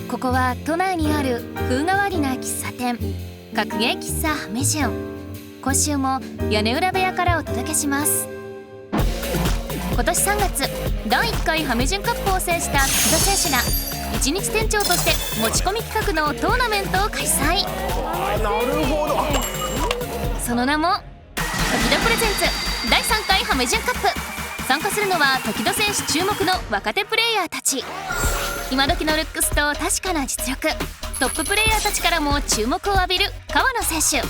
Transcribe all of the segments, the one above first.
ここは都内にある風変わりな喫茶店、学芸喫茶ハメジュン。今週も屋根裏部屋からお届けします。今年3月、第1回ハメジュンカップを制した時戸選手が一日店長として持ち込み企画のトーナメントを開催。なるほど。その名も時戸プレゼンツ第3回ハメジュンカップ。参加するのは時戸選手注目の若手プレイヤーたち。今時のルックスと確かな実力、トッププレイヤーたちからも注目を浴びる川野選手。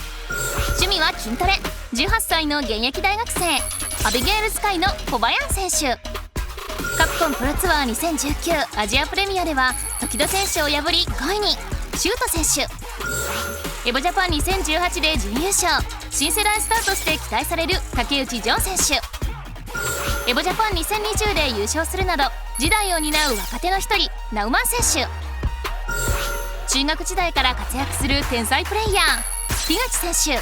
趣味は筋トレ、18歳の現役大学生アビゲールスカイの小林選手。カプコンプロツアー2019アジアプレミアでは時戸選手を破り5位に。シュート選手。エボジャパン2018で準優勝、新世代スターとして期待される竹内譲選手。エボジャパン2020で優勝するなど次代を担う若手の一人ナウマン選手。中学時代から活躍する天才プレイヤー樋口選手。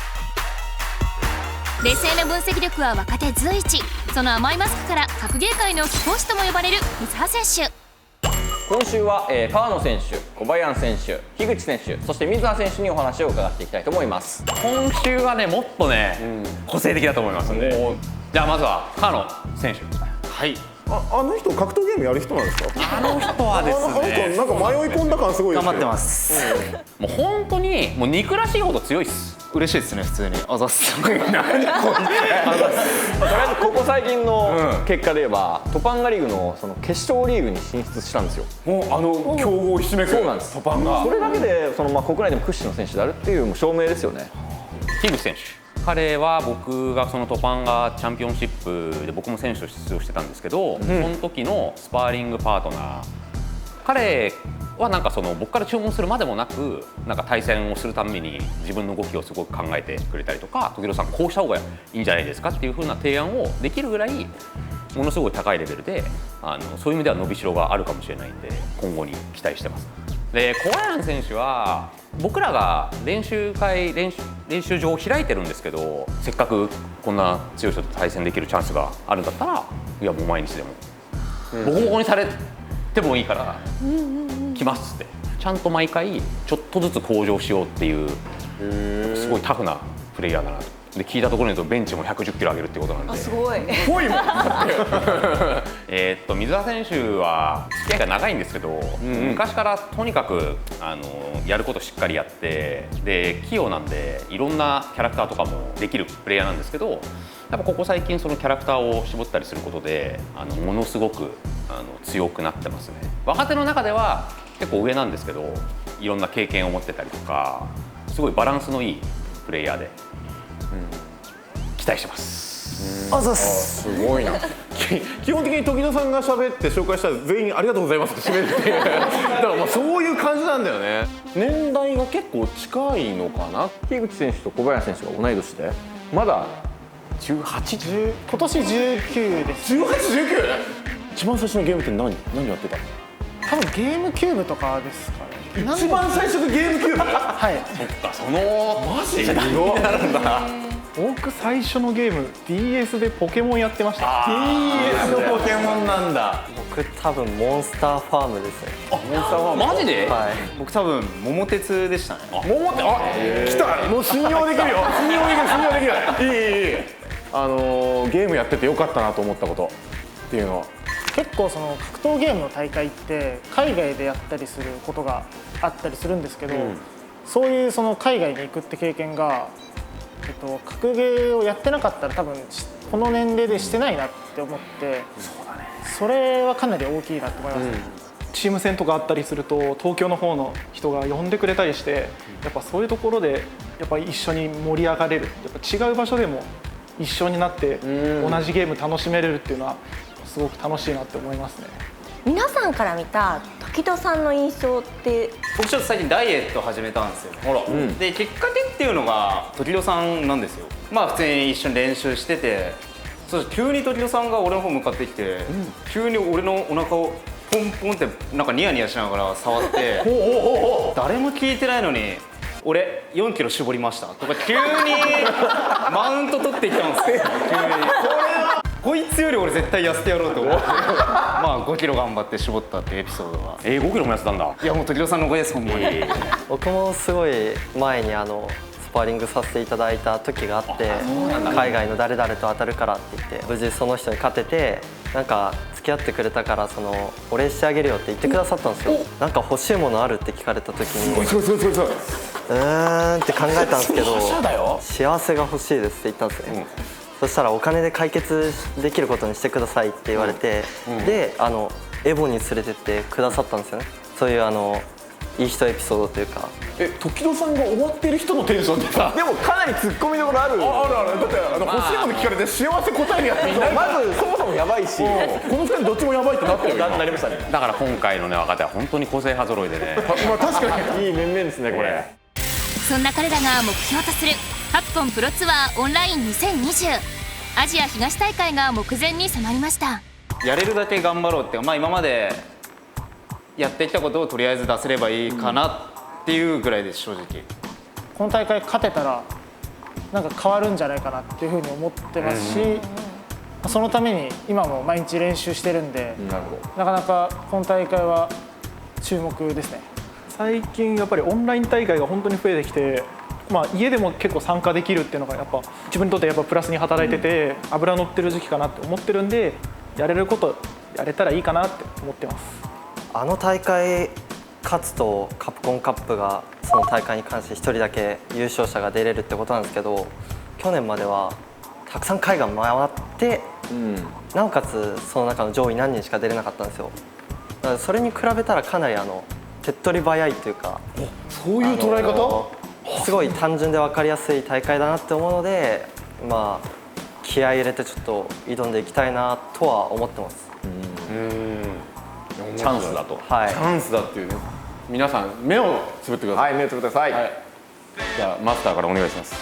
冷静な分析力は若手随一。その甘いマスクから格ゲー界の貴公子とも呼ばれる水葉選手。今週は、川野選手、小林選手、樋口選手、そして水葉選手にお話を伺っていきたいと思います。今週はね、もっとね、個性的だと思いますので、じゃあまずは川野選手。はい。あの人格闘ゲームやる人なんですか？あの人はですね、なんか迷い込んだ感すごいですね。頑張ってます。もう本当にもう憎らしいほど強いっす。嬉しいですね、普通に。あざっす。とりあえずここ最近の結果で言えば、トパンガリーグのその決勝リーグに進出したんですよ。もうあの強豪ひしめく。そうなんです。トパンが。それだけでその国内でも屈指の選手であるっていう証明ですよね。樋口選手。彼は僕がそのトパンガチャンピオンシップで僕も選手と出場してたんですけど、その時のスパーリングパートナー。彼はなんかその僕から注文するまでもなく、なんか対戦をするために自分の動きをすごく考えてくれたりとか、時戸さんこうした方がいいんじゃないですかっていう風な提案をできるぐらいものすごい高いレベルで、そういう意味では伸びしろがあるかもしれないんで、今後に期待してます。で、小林選手は僕らが練習場を開いてるんですけど、せっかくこんな強い人と対戦できるチャンスがあるんだったら、いやもう毎日でもボコボコにされてもいいから来ますって、ちゃんと毎回ちょっとずつ向上しようっていう、すごいタフなプレイヤーだなと。で、聞いたところによるとベンチも110キロ上げるってことなんで。すごい。ぽいもん。水葉選手は付き合いが長いんですけど、昔からとにかくやることしっかりやって、で器用なんでいろんなキャラクターとかもできるプレイヤーなんですけど、やっぱここ最近そのキャラクターを絞ったりすることでものすごく強くなってますね。若手の中では結構上なんですけど、いろんな経験を持ってたりとか、すごいバランスのいいプレイヤーで、期待してます。あざっす。すごいな。基本的に時戸さんが喋って紹介したら全員ありがとうございますって締めるっていう。だからまあそういう感じなんだよね。年代が結構近いのかな。樋口選手と小林選手が同い年で、まだ18、今年19です。18、19？一番最初のゲームって何やってた？多分ゲームキューブとかですかね。一番最初のゲームキューブ？はい。そっか、そのマジでになるんだ。僕最初のゲーム DS でポケモンやってました。 DS のポケモンなんだ。僕多分モンスターファームですね。モンスターファーム。マジで？はい。僕多分桃鉄でしたね。桃って来た。もう信用できるよ。信用できる。いい。ゲームやっててよかったなと思ったことっていうのは。結構その格闘ゲームの大会って海外でやったりすることがあったりするんですけど、そういうその海外に行くって経験が、格ゲーをやってなかったら多分この年齢でしてないなって思って、それはかなり大きいなと思います。チーム戦とかあったりすると東京の方の人が呼んでくれたりして、やっぱそういうところでやっぱ一緒に盛り上がれる、やっぱ違う場所でも一緒になって同じゲーム楽しめれるっていうのはすごく楽しいなって思いますね。皆さんから見た時戸さんの印象って？僕ちょっと最近ダイエット始めたんですよ。できっかけっていうのが時戸さんなんですよ。まあ普通に一緒に練習してて、そして急に時戸さんが俺の方向かってきて、急に俺のお腹をポンポンってなんかニヤニヤしながら触って誰も聞いてないのに俺4キロ絞りましたとか急にマウント取ってきたんですよ。急にこいつより俺絶対痩せてやろうと思ってまあ5キロ頑張って絞ったっていうエピソードが。5キロも痩せたんだ。いやもう時戸さんのおかげですほんまに。僕もすごい前にスパーリングさせていただいた時があって海外の誰々と当たるからって言って無事その人に勝ててなんか付き合ってくれたからお礼してあげるよって言ってくださったんですよ。なんか欲しいものあるって聞かれた時にって考えたんですけど幸せが欲しいですって言ったんですよ、そしたらお金で解決できることにしてくださいって言われて、でエボに連れてってくださったんですよね。そういういい人エピソードというか。時戸さんが終わってる人のテンションでさ。でもかなりツッコミどころある。あるだって欲しいもの聞かれて幸せ答えるやついない。まずそもそもやばいし、この2人どっちもやばいってなってるよ。なりましたね。だから今回のね若手は本当に個性派揃いでね。まあ確かにいい面々ですねこれ。そんな彼らが目標とするカプコンプロツアーオンライン2020アジア東大会が目前に迫りました。やれるだけ頑張ろうって、まあ今までやってきたことをとりあえず出せればいいかなっていうぐらいです正直。この大会勝てたらなんか変わるんじゃないかなっていうふうに思ってますし、そのために今も毎日練習してるんで、なかなか今大会は注目ですね。最近やっぱりオンライン大会が本当に増えてきて、家でも結構参加できるっていうのがやっぱ自分にとってやっぱプラスに働いてて、脂乗ってる時期かなって思ってるんで、やれることやれたらいいかなって思ってます。大会勝つとカプコンカップがその大会に関して1人だけ優勝者が出れるってことなんですけど、去年まではたくさん海外回って、なおかつその中の上位何人しか出れなかったんですよ。だからそれに比べたらかなり手っ取り早いというか、そういう捉え方、すごい単純で分かりやすい大会だなって思うので、気合い入れてちょっと挑んでいきたいなとは思ってます。チャンスだと。はい、チャンスだっていうね。皆さん目をつぶってください。はい、目をつぶってください。じゃあマスターからお願いします。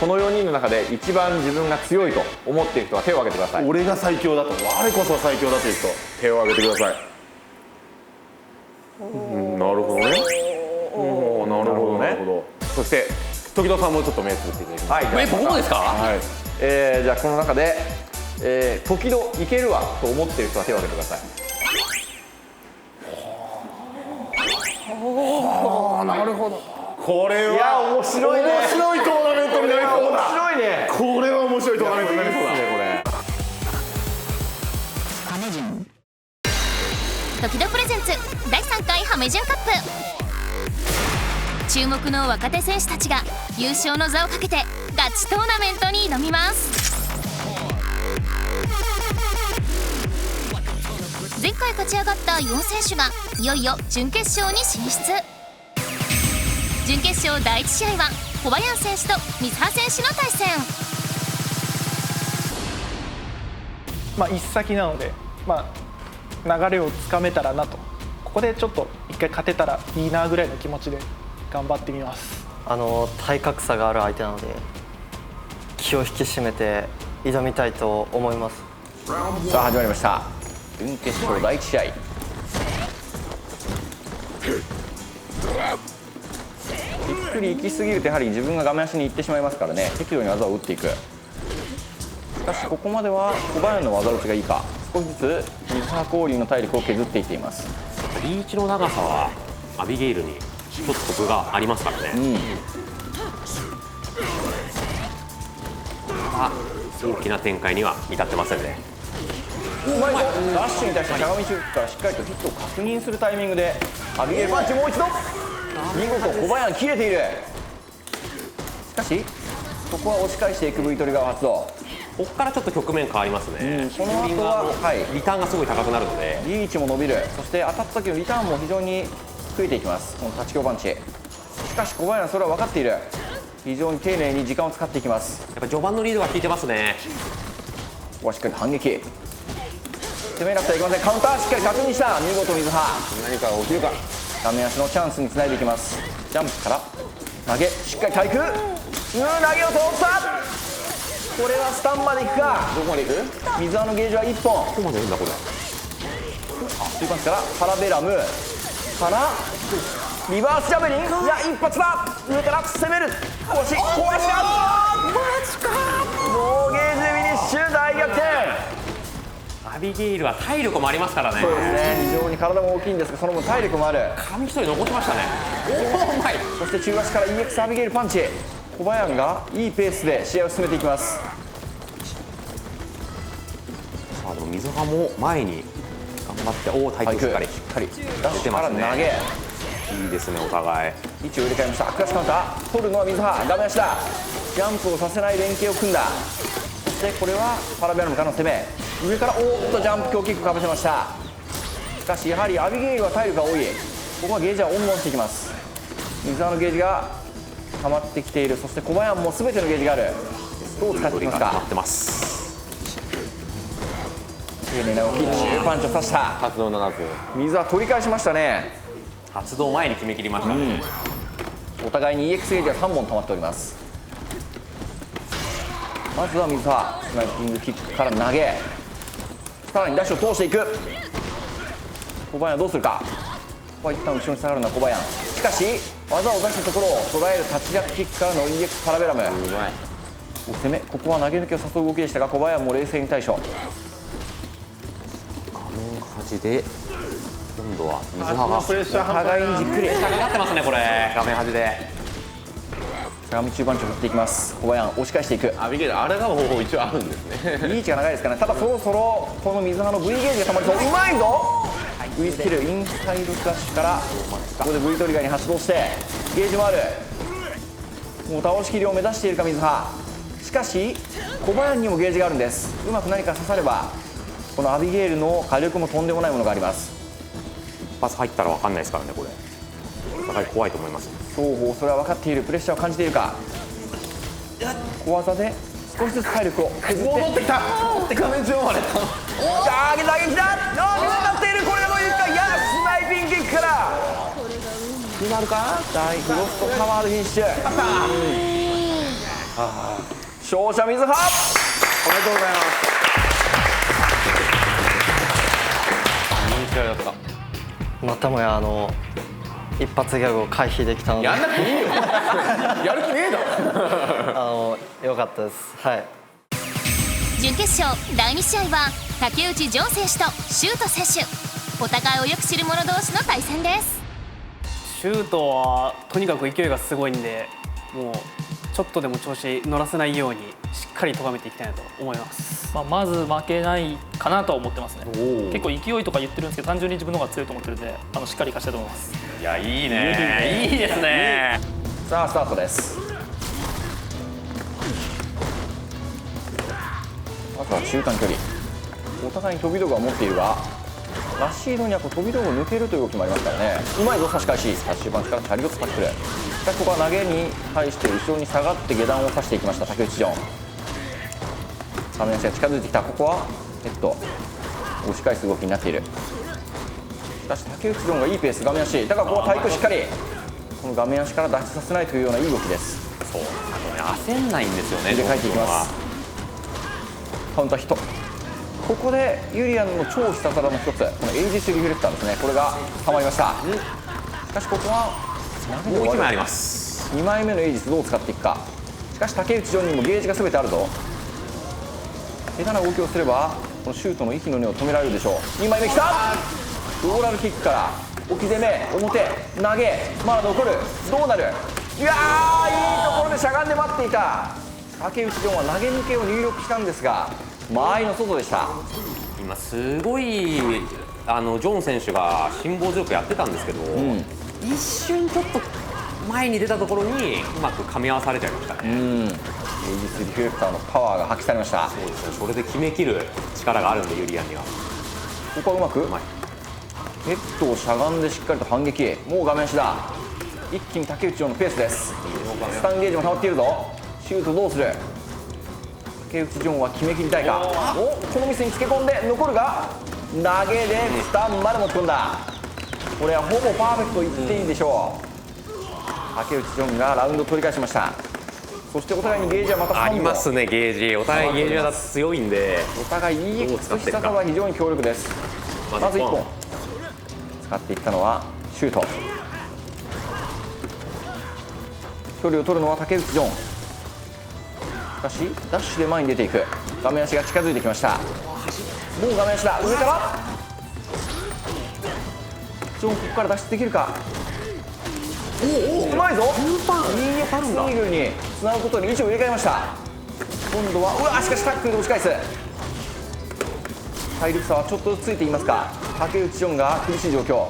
この4人の中で一番自分が強いと思っている人は手を挙げてください。俺が最強だと、我こそ最強だという人、手を挙げてください。なるほどね。なるほどね。そして時戸さんもちょっと目つぶっていただきます。はい、僕もですか？はい。じゃあこの中で、時戸いけるわと思っている人は手を挙げてください。なるほど。これは、いや面白いね。面白いトーナメントになりそうだ。面白いね。これは面白いトーナメントになりそうだね、時戸プレゼンツ第3回ハメジュンカップ、注目の若手選手たちが優勝の座をかけてガチトーナメントに挑みます。前回勝ち上がった4選手がいよいよ準決勝に進出。準決勝第1試合は小林選手と水葉選手の対戦。一先なので、流れをつかめたらなと、ここでちょっと一回勝てたらいいなぐらいの気持ちで頑張ってみます。体格差がある相手なので気を引き締めて挑みたいと思います。さあ始まりました。準決勝第1試合。ゆっくり行き過ぎるとやはり自分が画面足に行ってしまいますからね、適度に技を打っていく。しかしここまでは小林の技打ちがいいか、少しずつ水葉交流の体力を削っていっています。リーチの長さはアビゲイルにちょっとコツがありますからね。大きな展開には至ってませんね。ダッシュに対してしゃがみつくからしっかりとヒットを確認するタイミングでアビゲイルパンチもう一度。見事小林切れている。しかしここは押し返していく V トリガー発動。ここからちょっと局面変わりますね。この後は、リターンがすごい高くなるのでリーチも伸びる。そして当たった時のリターンも非常に増えていきます、この立ち強パンチ。しかし小林はそれは分かっている。非常に丁寧に時間を使っていきます。やっぱ序盤のリードが効いてますね。ここはしっかり反撃、攻めなくてはいけません。カウンターしっかり確認した。見事水葉、何かが起きるか。画面足のチャンスにつないでいきます。ジャンプから投げ、しっかり対空、投げを通った。これはスタンまでいくか。どこまでいく。水葉のゲージは1本。ここまでいるんだこれ。というパンチからパラベラムからリバースジャベリン、いや一発だ。上から攻める、腰壊しがマジか。ノーゲージフィニッシュ、大逆転。アビゲイルは体力もありますからね。そうですね、非常に体も大きいんですがその分体力もある。紙一人残しましたね。おお、うまい。そして中足から EX アビゲイルパンチ。小林がいいペースで試合を進めていきます。さあでも水葉も前に頑張って、おお、体体力しっかり育しっかりダッシュから投げ、いいですね、お互い。位置を入れ替えました。クラッシュカウンター取るのは水葉、画面足だ。ジャンプをさせない連携を組んだ。そしてこれはパラベラムからの攻め、上からおーっとジャンプ強キックかぶせました。しかしやはりアビゲイルは体力が多い。ここはゲージは温存していきます。水葉のゲージが溜まってきている。そして小林も全てのゲージがある。どう使っていきますか。待ってます。丁寧な動き、中パンチを刺した。発動7つ。水葉取り返しましたね。発動前に決めきりましたね。お互いに EX ゲージが3本溜まっております。まずは水葉、スナイピングキックから投げ、さらにダッシュを通していく。小林はどうするか。ここは一旦後ろに下がるのは小林。しかし技を出したところを捉えるタッチジャックキックからの EX パラベラム。攻め、ここは投げ抜きを誘う動きでしたが小林も冷静に対処。画面端で今度は水葉がプレッシャー半端互いにじっくりかかってますね、これ。画面端でしゃがみ中盤地を振っていきます。小林押し返していく。アビゲイルあれがもう一応あるんですね。リーチが長いですからね。ただそろそろこの水葉の V ゲージがたまりそう。うまいぞ。 V スキルインサイドクラッシュからここで V トリガーに発動してゲージもある。もう倒しきりを目指しているか水葉。しかし小林にもゲージがあるんです。うまく何か刺さればこのアビゲイルの火力もとんでもないものがあります。一発入ったら分かんないですからね、これ。お互い怖いと思います。双方それは分かっている。プレッシャーを感じているか。小技で少しずつ体力を削って戻ってきた。画面中央まで。あー、打撃だ。あー、水になっている。これがどういうか。いや、スナイピングキックから決まるか。大フロストタワーでフィニッシュ。勝者水葉、おめでとうございます。いい試合だった。またもや一発ギャグを回避できたのでやんなくていいよ。やる気ねえだろ。良かったです。はい。準決勝第2試合は竹内譲選手とシュート選手。お互いをよく知る者同士の対戦です。シュートはとにかく勢いがすごいんで、もうちょっとでも調子乗らせないようにしっかり咎めていきたいなと思います。まず負けないかなとは思ってますね。結構勢いとか言ってるんですけど、単純に自分の方が強いと思ってるんで、しっかり生かしたいと思います。いや、いいね、いいですね。さあスタートです。まずは中間距離。お互いに飛び道具は持っているが、ラッシードには飛び道具を抜けるという動きもありますからね。うまいぞ差し返し。最終盤からチャリオットタックル。しかしここは投げに対して後ろに下がって下段を刺していきました竹内ジョン。画面足が近づいてきた。ここはヘッド押し返す動きになっている。しかし竹内ジョンがいいペース。画面足だからここは対空しっかりこの画面足から脱出させないというようないい動きです。そう、あとね、焦んないんですよね。入れ替えていきます。カウンターヒット。ここでユリアンの超必殺技の一つ、このエイジスリフレクターですね。これがはまりました。しかしここはもう1枚あります。2枚目のエイジスどう使っていくか。しかし竹内ジョンにもゲージが全てあるぞ。下手な動きをすればこのシュートの息の根を止められるでしょう。2枚目きた。ローラルキックから置き攻め表投げ、まだ残る。どうなる。いやー、いいところでしゃがんで待っていた竹内ジョンは投げ抜けを入力したんですが間合いの外でした。今すごいジョン選手が辛抱強くやってたんですけど、一瞬ちょっと前に出たところにうまく噛み合わされちゃいましたね。エイジスリフレクターのパワーが発揮されました。そうですね、それで決めきる力があるんでユリアンには。ここはうまくヘッドをしゃがんでしっかりと反撃。もう画面足だ。一気に竹内ジョンのペースです。スタンゲージも溜まっているぞ。シュートどうする。竹内ジョンは決めきりたいか。お、このミスにつけ込んで残るが投げでスタンまで持ち込んだ。これはほぼパーフェクト言っていいでしょう。竹内ジョンがラウンド取り返しました。そしてお互いにゲージはまた3秒ありますね。ゲージお互いゲージが強いんで、お互い EX 必殺は非常に強力です。まず1本使っていったのはシュート。距離を取るのは竹内ジョン。しかしダッシュで前に出ていく。画面足が近づいてきました。もう画面下、上からジョン、ここから脱出できるか。うまいぞ。右パスイーグルにつなぐことに位置を入れ替えました。今度はうわ、しかしタックルで押し返す。体力差はちょっとずつついていますが、竹内ジョンが苦しい状況。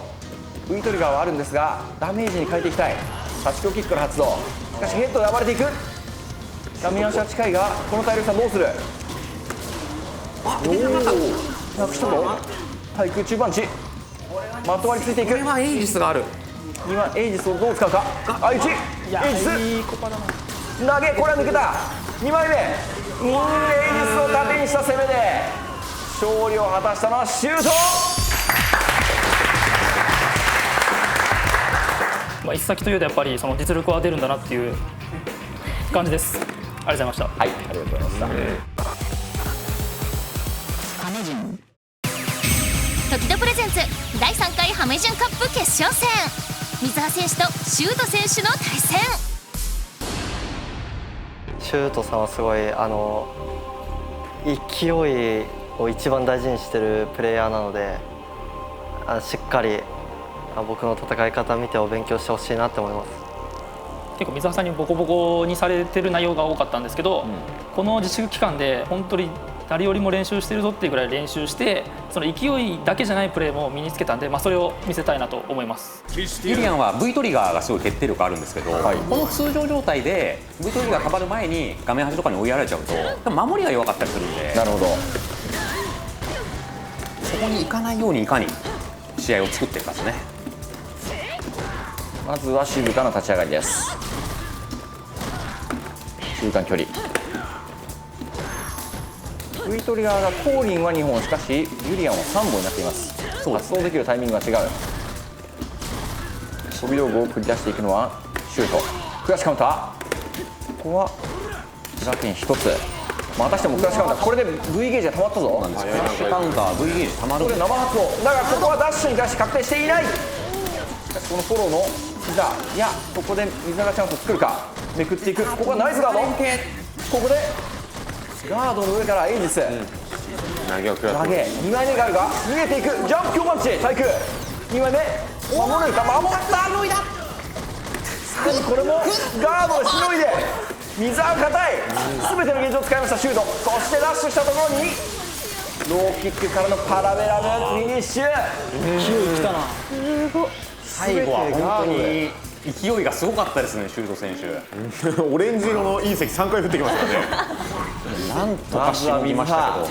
ウイトリガーはあるんですが、ダメージに変えていきたい。差し強キックから発動。しかしヘッドで暴れていく。画面足は近いが、この体力差どうする。なくしたぞ。対空中パンチ、まとわりついていく。これはエイジスがある。今エイジスをどう使うか。あ、1エイジス投げ、これは抜けた。2枚目、エイジスを盾にした攻めで勝利を果たしたのはシュート。一先というとやっぱりその実力は出るんだなっていう感じです。ありがとうございました。はい、ありがとうございました。時戸プレゼンツ第3回ハメジュンカップ決勝戦、水葉選手とシュート選手の対戦。シュートさんはすごい勢いを一番大事にしてるプレイヤーなので、しっかり僕の戦い方見てお勉強してほしいなって思います。結構水葉さんにボコボコにされてる内容が多かったんですけど、この自粛期間で本当に誰よりも練習してるぞっていうぐらい練習して、その勢いだけじゃないプレーも身につけたんで、それを見せたいなと思います。ユリアンは V トリガーがすごい決定力あるんですけど、この通常状態で V トリガーかばる前に画面端とかに追いやられちゃうと守りが弱かったりするんで、なるほど。そこに行かないようにいかに試合を作っていくかですね。まずは静かな立ち上がりです。中間距離、ウイトリガーがコーリンは2本、しかしユリアンは3本になっています。発動できるタイミングが違う。飛び道具を繰り出していくのはシュート。クラッシュカウンター、ここはブラケン1つ、またしてもクラッシュカウンター。これで V ゲージが溜まったぞ。クラッシュカウンター V ゲージ溜まる。これ生発動だが、ここはダッシュに対して確定していない。しかしこのフォローの膝、いや、ここで水がチャンスを作るか。めくっていく。ここはナイスガード。ここでガードの上からエイジス、投げを食らって投げ、2枚目があるが逃げていく。ジャンプ強パンチ、対空2枚目守れるか。守った、脱いだ。さらにこれもガードでしのいで、水は硬い。全てのゲージを使いました。シュート、そしてダッシュしたところにローキックからのパラベラムフィニッシュ。勢いきたな。最後は本当に勢いがすごかったですね、シュート選手。オレンジ色の隕石3回降ってきましたね。なんとかしのぎましたけ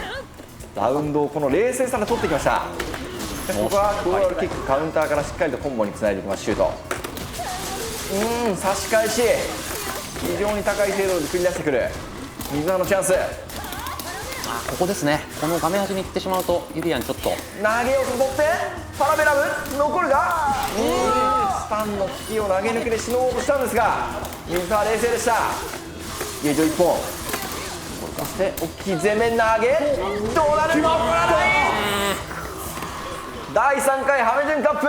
ど、ラウンドをこの冷静さで取ってきました。ここはクロールキック、カウンターからしっかりとコンボにつないでいきます。シュート、差し返し、非常に高い精度で繰り出してくる水葉のチャンス。ここですね。この画面端に行ってしまうとユリアンちょっと投げを取ってパラベラム残るが、スタンの危機を投げ抜けてしのごうとしたんですが、水葉は冷静でした。ゲージを1本、そして大きい前面投げ、どうなる。第3回ハメジュンカップ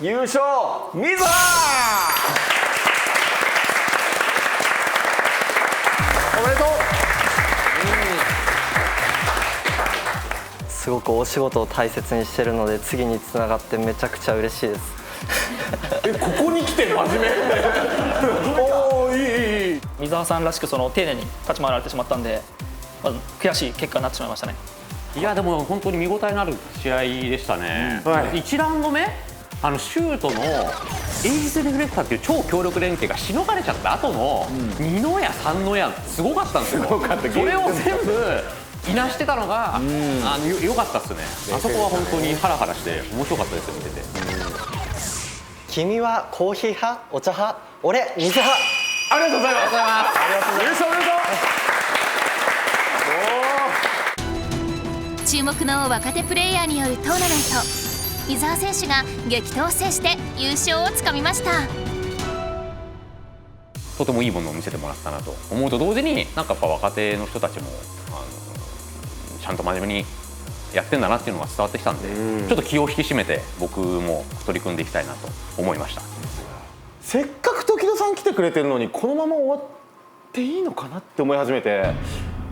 優勝水葉。おめでとう。すごくお仕事を大切にしてるので、次につながってめちゃくちゃ嬉しいです。ここに来て真面目。おー、いい。水葉さんらしくその丁寧に立ち回られてしまったんで、悔しい結果になってしまいましたね。いやでも本当に見応えのある試合でしたね。1ラウンド目シュートのエイジス・リフレクターっていう超強力連携がしのがれちゃった後の2の矢3の矢すごかったんですよ。それを全部いなしてたのが良かったっすね。あそこは本当にハラハラして面白かったですよ、見てて。君はコーヒー派、お茶派、俺水派。ありがとうございます。優勝おめでとう。注目の若手プレイヤーによるトーナメント、水葉選手が激闘を制して優勝をつかみました。とてもいいものを見せてもらったなと思うと同時に、なんかやっぱ若手の人たちもちゃんと真面目にやってんだなっていうのが伝わってきたんで、ちょっと気を引き締めて僕も取り組んでいきたいなと思いました。せっかく時戸さん来てくれてるのにこのまま終わっていいのかなって思い始めて、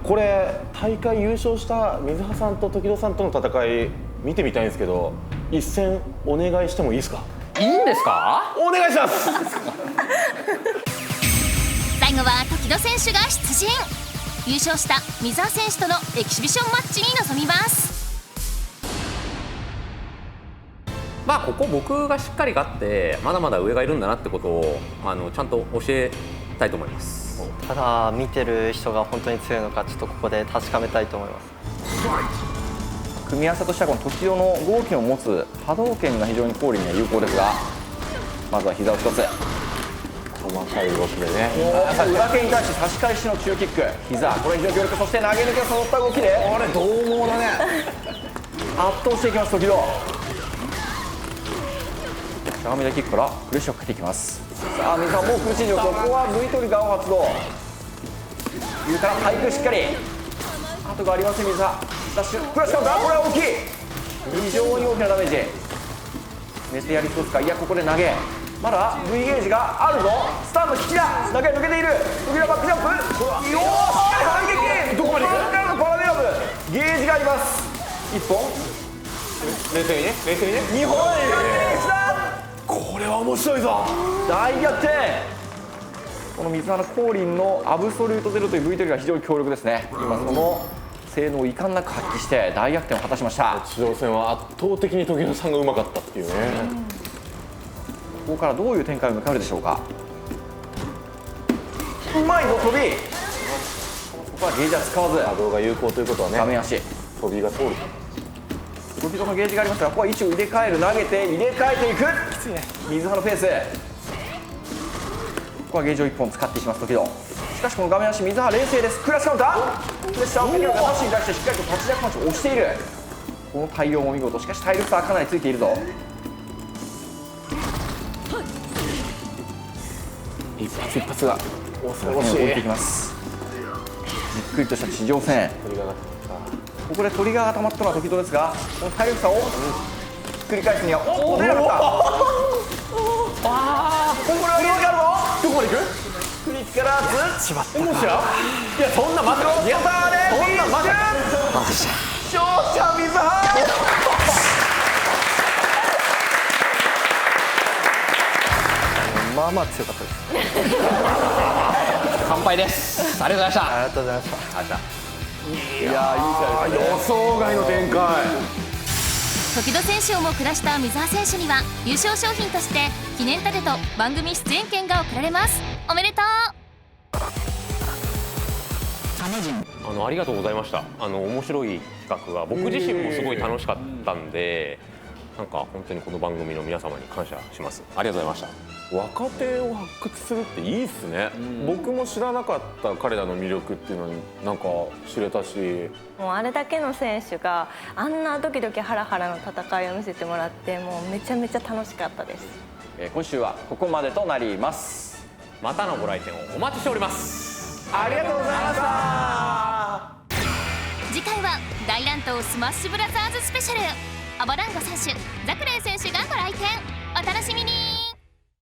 これ大会優勝した水葉さんと時戸さんとの戦い見てみたいんですけど、一戦お願いしてもいいですか？いいんですか？お願いします。最後は時戸選手が出陣。優勝した水葉選手とのエキシビションマッチに臨みます。まあここ僕がしっかり勝ってまだまだ上がいるんだなってことをちゃんと教えたいと思います。ただ見てる人が本当に強いのかちょっとここで確かめたいと思います。組み合わせとしてはこの時戸の豪気の持つ波動拳が非常にコーリーには有効ですが、まずは膝を一つ。細かい動きでね。裏剣に対して差し返しの中キック、膝、これ非常に強力。そして投げ抜けを誘った動きで、これ獰猛だね。圧倒していきます時戸。しゃがみでキックからプレッシャーをかけていきます。さあ水葉もう苦しい状況。ここは V トリガーを発動。上からパイクしっかり。後がありません水葉。ダッシュプラスカウンター、これは大きい。非常に大きなダメージ。メテやり一つか。いやここで投げ。まだ V ゲージがあるぞ。スターの引きだ。投げ抜けている。時々バックジャンプ。よーし反撃。どこまで行く？パラメラムゲージがあります。1本冷静にね、冷静にね。2本これは面白いぞ。大逆転。この水葉の降臨のアブソリュートゼロという V トリが非常に強力ですね。今その性能を遺憾なく発揮して大逆転を果たしました。地上戦は圧倒的に時戸さんがうまかったっていうね。ここからどういう展開を迎えるでしょうか。うまいぞ飛び。ここはゲージは使わず波動が有効ということはね、画面足飛びが通る。時戸のゲージがありますが、ここは位置を入れ替える。投げて入れ替えていく。水葉のペース。ここはゲージを1本使っていきます時戸。しかしこの画面足水葉冷静です。クラスカウンター。プレッシャーをかけるがダッシュに対してしっかりと立ち弱マッチを押している。この対応も見事。しかし体力差はかなりついているぞ。一発一発が恐ろしい。置いていきます。じっくりとした地上戦。ここでトリガーが溜まったのは時戸ですが、この体力差を繰り返すにはおっ出なかった。これはゲージがあるぞ。どこまで行く？クリティカラーズ。もしや？いやそんなまさか。いやそんなまさか。勝者水葉。まあまあ強かったです。乾杯です。ありがとうございました。ありがとうございました。いやー、いい試合ですね。予想外の展開。時戸選手をも下した水葉選手には優勝商品として記念盾と番組出演権が贈られます。おめでとう。ありがとうございました。面白い企画が僕自身もすごい楽しかったんで、なんか本当にこの番組の皆様に感謝します。ありがとうございました。若手を発掘するっていいっすね。僕も知らなかった彼らの魅力っていうのになんか知れたし、もうあれだけの選手があんなドキドキハラハラの戦いを見せてもらってもうめちゃめちゃ楽しかったです。今週はここまでとなります。またのご来店をお待ちしております。ありがとうございました。次回は大乱闘スマッシュブラザーズスペシャル。アバランゴ選手、ザクレイ選手がご来店。お楽しみに。